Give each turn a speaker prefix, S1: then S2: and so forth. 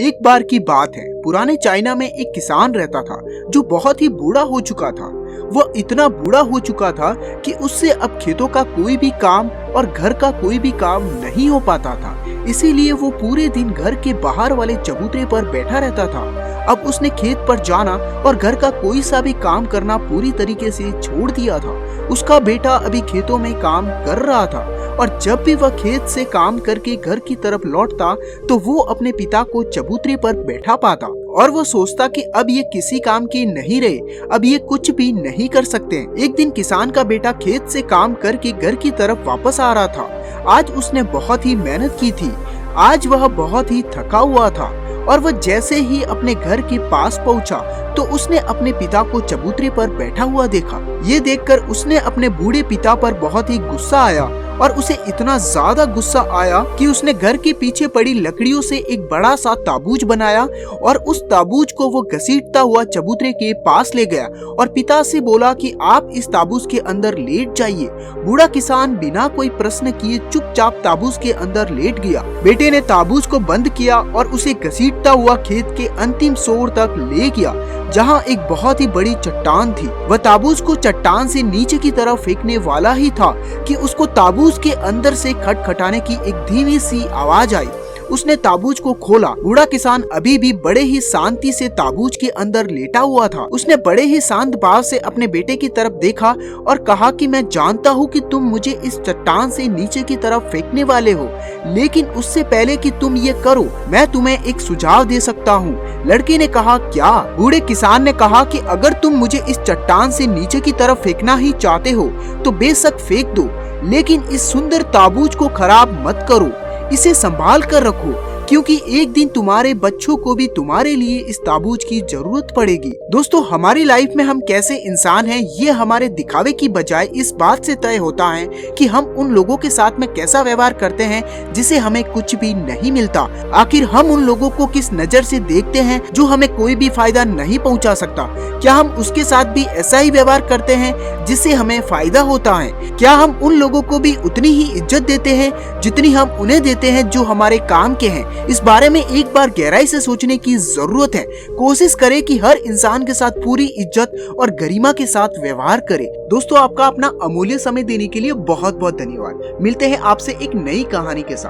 S1: एक बार की बात है, पुराने चाइना में एक किसान रहता था जो बहुत ही बूढ़ा हो चुका था। वह इतना बूढ़ा हो चुका था कि उससे अब खेतों का कोई भी काम और घर का कोई भी काम नहीं हो पाता था। इसीलिए वो पूरे दिन घर के बाहर वाले चबूतरे पर बैठा रहता था। अब उसने खेत पर जाना और घर का कोई सा भी काम करना पूरी तरीके से छोड़ दिया था। उसका बेटा अभी खेतों में काम कर रहा था और जब भी वह खेत से काम करके घर की तरफ लौटता तो वो अपने पिता को चबूतरे पर बैठा पाता और वो सोचता कि अब ये किसी काम के नहीं रहे, अब ये कुछ भी नहीं कर सकते। एक दिन किसान का बेटा खेत से काम करके घर की तरफ वापस आ रहा था। आज उसने बहुत ही मेहनत की थी। आज वह बहुत ही थका हुआ था और वह जैसे ही अपने घर के पास पहुंचा तो उसने अपने पिता को चबूतरे पर बैठा हुआ देखा। ये देखकर उसने अपने बूढ़े पिता पर बहुत ही गुस्सा आया और उसे इतना ज्यादा गुस्सा आया कि उसने घर के पीछे पड़ी लकड़ियों से एक बड़ा सा ताबूज बनाया और उस ताबूज को वो घसीटता हुआ चबूतरे के पास ले गया और पिता से बोला कि आप इस ताबूज के अंदर लेट जाइए। बूढ़ा किसान बिना कोई प्रश्न किए चुपचाप ताबूज के अंदर लेट गया। बेटे ने ताबूज को बंद किया और उसे घसीटता हुआ खेत के अंतिम छोर तक ले गया जहां एक बहुत ही बड़ी चट्टान थी। वह ताबूज को चट्टान से नीचे की तरफ फेंकने वाला ही था कि उसको ताबूज के अंदर से खटखटाने की एक धीमी सी आवाज आई। उसने ताबूज को खोला। बूढ़ा किसान अभी भी बड़े ही शांति से ताबूज के अंदर लेटा हुआ था। उसने बड़े ही शांत भाव से अपने बेटे की तरफ देखा और कहा कि मैं जानता हूँ कि तुम मुझे इस चट्टान से नीचे की तरफ फेंकने वाले हो, लेकिन उससे पहले कि तुम ये करो मैं तुम्हें एक सुझाव दे सकता हूँ। लड़के ने कहा क्या? बूढ़े किसान ने कहा कि अगर तुम मुझे इस चट्टान से नीचे की तरफ फेंकना ही चाहते हो तो बेशक फेंक दो, लेकिन इस सुंदर ताबूज को खराब मत करो, इसे संभाल कर रखो, क्योंकि एक दिन तुम्हारे बच्चों को भी तुम्हारे लिए इस ताबूज की जरूरत पड़ेगी। दोस्तों, हमारी लाइफ में हम कैसे इंसान हैं ये हमारे दिखावे की बजाय इस बात से तय होता है कि हम उन लोगों के साथ में कैसा व्यवहार करते हैं जिसे हमें कुछ भी नहीं मिलता। आखिर हम उन लोगों को किस नजर से देखते हैं जो हमें कोई भी फायदा नहीं पहुंचा सकता? क्या हम उसके साथ भी ऐसा ही व्यवहार करते हैं जिससे हमें फायदा होता है? क्या हम उन लोगों को भी उतनी ही इज्जत देते हैं जितनी हम उन्हें देते हैं जो हमारे काम के हैं? इस बारे में एक बार गहराई से सोचने की जरूरत है। कोशिश करें कि हर इंसान के साथ पूरी इज्जत और गरिमा के साथ व्यवहार करें। दोस्तों, आपका अपना अमूल्य समय देने के लिए बहुत बहुत धन्यवाद। मिलते हैं आपसे एक नई कहानी के साथ।